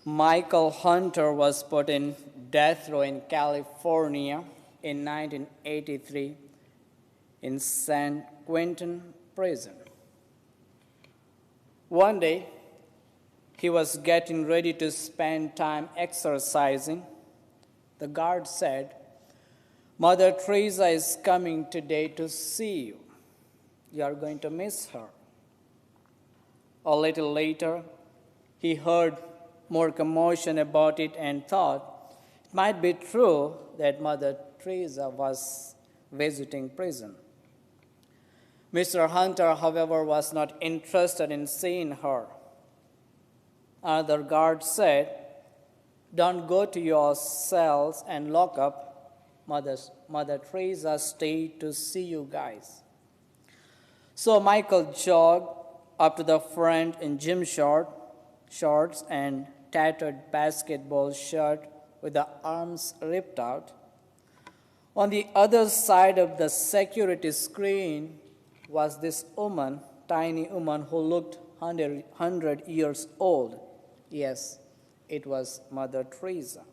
Michael Hunter was put in death row in California in 1983 in San Quentin prison. One day, he was getting ready to spend time exercising. The guard said, "Mother Teresa is coming today to see you. You are going to miss her." A little later, he heard more commotion about it and thought it might be true that Mother Teresa was visiting prison. Mr. Hunter, however, was not interested in seeing her. Another guard said, "Don't go to your cells and lock up. Mother Teresa stayed to see you guys." So Michael jogged up to the front in gym shorts and tattered basketball shirt with the arms ripped out. On the other side of the security screen was this woman, tiny woman who looked 100 years old. Yes, it was Mother Teresa.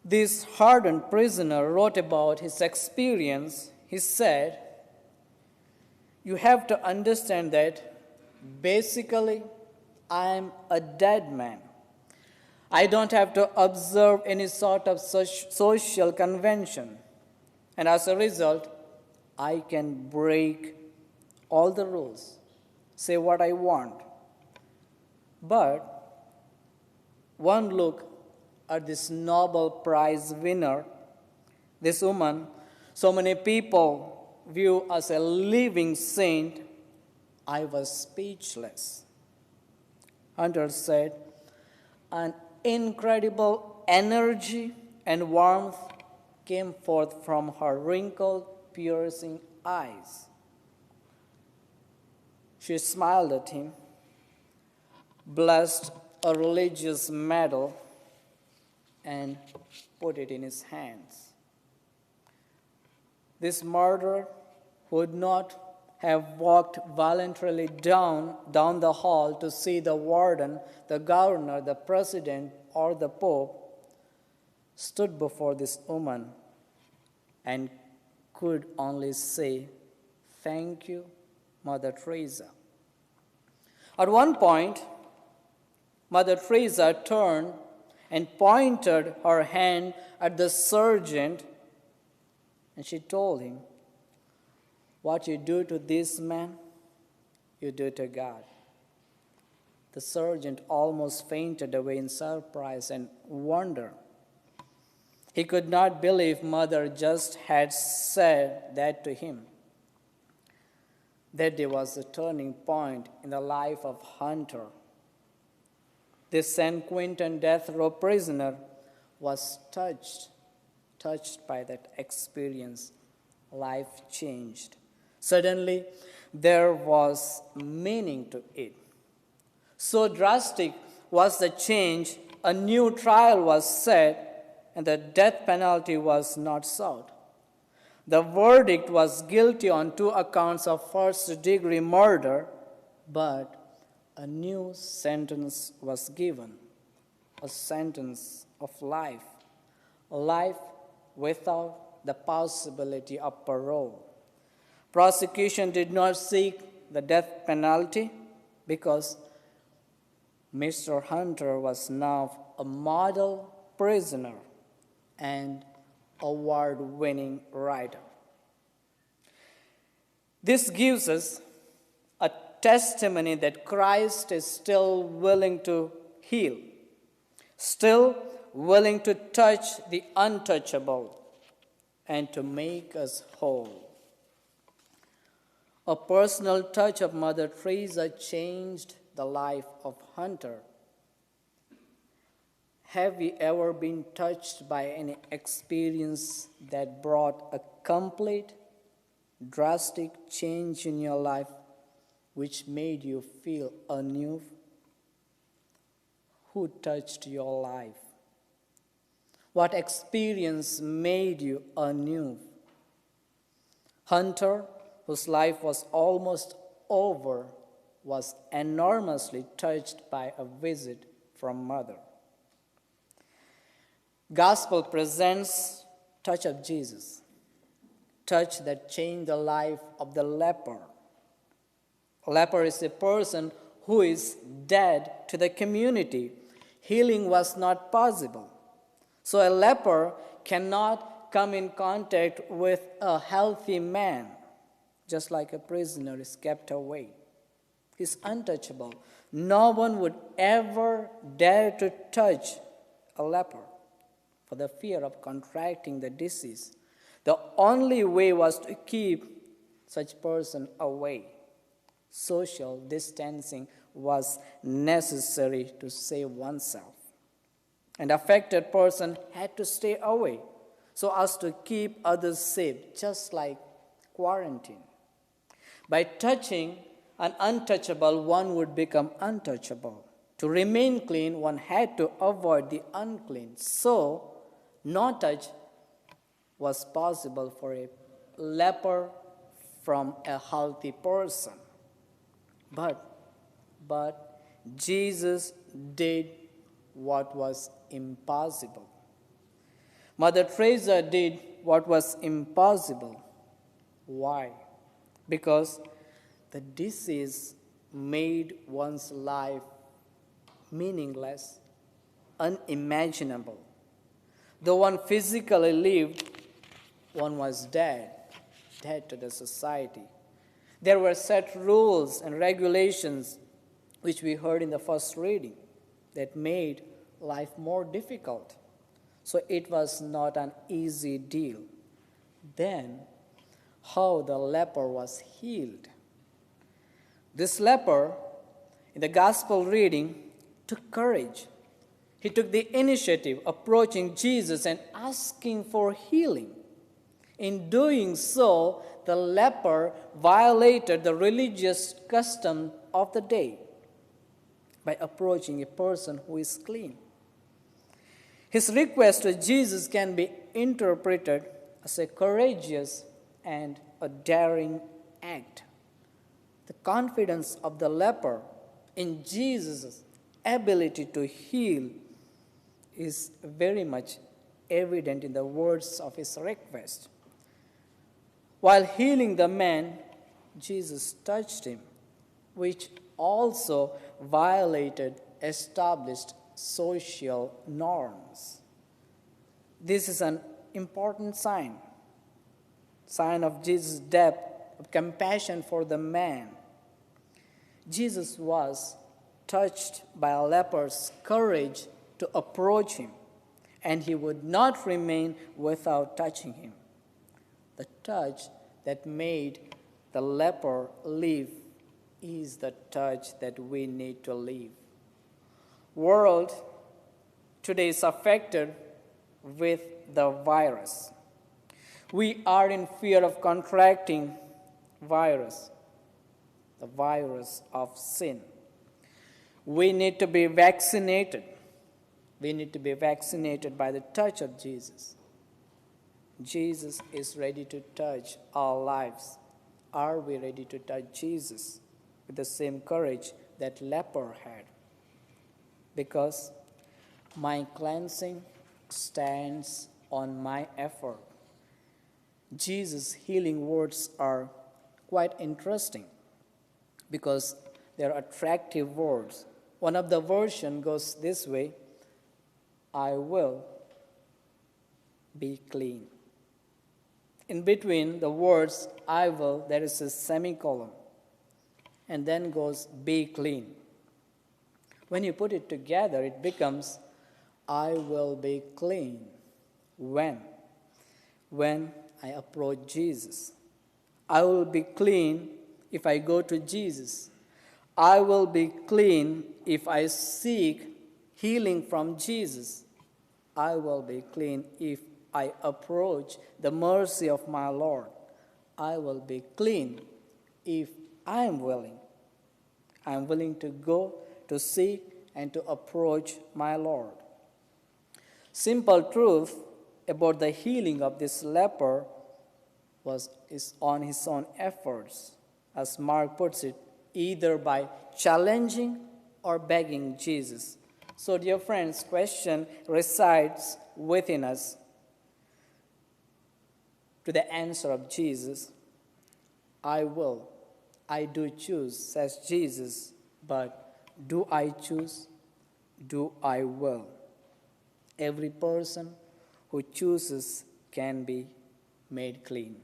This hardened prisoner wrote about his experience. He said, "You have to understand that basically I'm a dead man. I don't have to observe any sort of social convention. And as a result, I can break all the rules, say what I want. But one look at this Nobel Prize winner, this woman, so many people view as a living saint, I was speechless." Hunter said, "An incredible energy and warmth came forth from her wrinkled, piercing eyes. She smiled at him, blessed a religious medal, and put it in his hands. This murderer would not have walked voluntarily down the hall to see the warden, the governor, the president, or the pope, stood before this woman and could only say, 'Thank you, Mother Teresa.'" At one point, Mother Teresa turned and pointed her hand at the sergeant, and she told him, "What you do to this man, you do to God." The sergeant almost fainted away in surprise and wonder. He could not believe Mother just had said that to him. That day was a turning point in the life of Hunter. This San Quentin death row prisoner was touched by that experience. Life changed. Suddenly, there was meaning to it. So drastic was the change, a new trial was set, and the death penalty was not sought. The verdict was guilty on 2 accounts of first-degree murder, but a new sentence was given, a sentence of life, a life without the possibility of parole. Prosecution did not seek the death penalty because Mr. Hunter was now a model prisoner and award-winning writer. This gives us a testimony that Christ is still willing to heal, still willing to touch the untouchable, and to make us whole. A personal touch of Mother Teresa changed the life of Hunter. Have you ever been touched by any experience that brought a complete, drastic change in your life, which made you feel anew? Who touched your life? What experience made you anew? Hunter, whose life was almost over, was enormously touched by a visit from Mother. Gospel presents touch of Jesus, touch that changed the life of the leper. A leper is a person who is dead to the community. Healing was not possible. So a leper cannot come in contact with a healthy man, just like a prisoner is kept away. He's untouchable. No one would ever dare to touch a leper for the fear of contracting the disease. The only way was to keep such person away. Social distancing was necessary to save oneself. An affected person had to stay away so as to keep others safe, just like quarantine. By touching an untouchable, one would become untouchable. To remain clean, one had to avoid the unclean. So, no touch was possible for a leper from a healthy person. But Jesus did what was impossible. Mother Teresa did what was impossible. Why? Because the disease made one's life meaningless, unimaginable. Though one physically lived, one was dead to the society. There were set rules and regulations, which we heard in the first reading, that made life more difficult. So it was not an easy deal. Then, how the leper was healed. This leper, in the gospel reading, took courage. He took the initiative, approaching Jesus and asking for healing. In doing so, the leper violated the religious custom of the day by approaching a person who is clean. His request to Jesus can be interpreted as a courageous and a daring act. The confidence of the leper in Jesus' ability to heal is very much evident in the words of his request. While healing the man, Jesus touched him, which also violated established social norms. This is an important sign of Jesus' depth of compassion for the man. Jesus was touched by a leper's courage to approach him, and he would not remain without touching him. The touch that made the leper live is the touch that we need to live. World today is affected with the virus. We are in fear of contracting virus, the virus of sin. We need to be vaccinated. We need to be vaccinated by the touch of Jesus. Jesus is ready to touch our lives. Are we ready to touch Jesus with the same courage that leper had? Because my cleansing stands on my effort. Jesus' healing words are quite interesting because they're attractive words. One of the version goes this way: I will be clean. In between the words I will, there is a semicolon, and then goes be clean. When you put it together, it becomes I will be clean. When? When I approach Jesus. I will be clean if I go to Jesus. I will be clean if I seek healing from Jesus. I will be clean if I approach the mercy of my Lord. I will be clean if I am willing. I am willing to go to seek and to approach my Lord. Simple truth about the healing of this leper is on his own efforts. As Mark puts it, either by challenging or begging Jesus. So, dear friends, question resides within us to the answer of Jesus. I will, I do choose, says Jesus, but do I choose? Do I will? Every person who chooses can be made clean.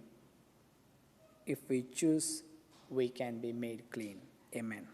If we choose, we can be made clean. Amen.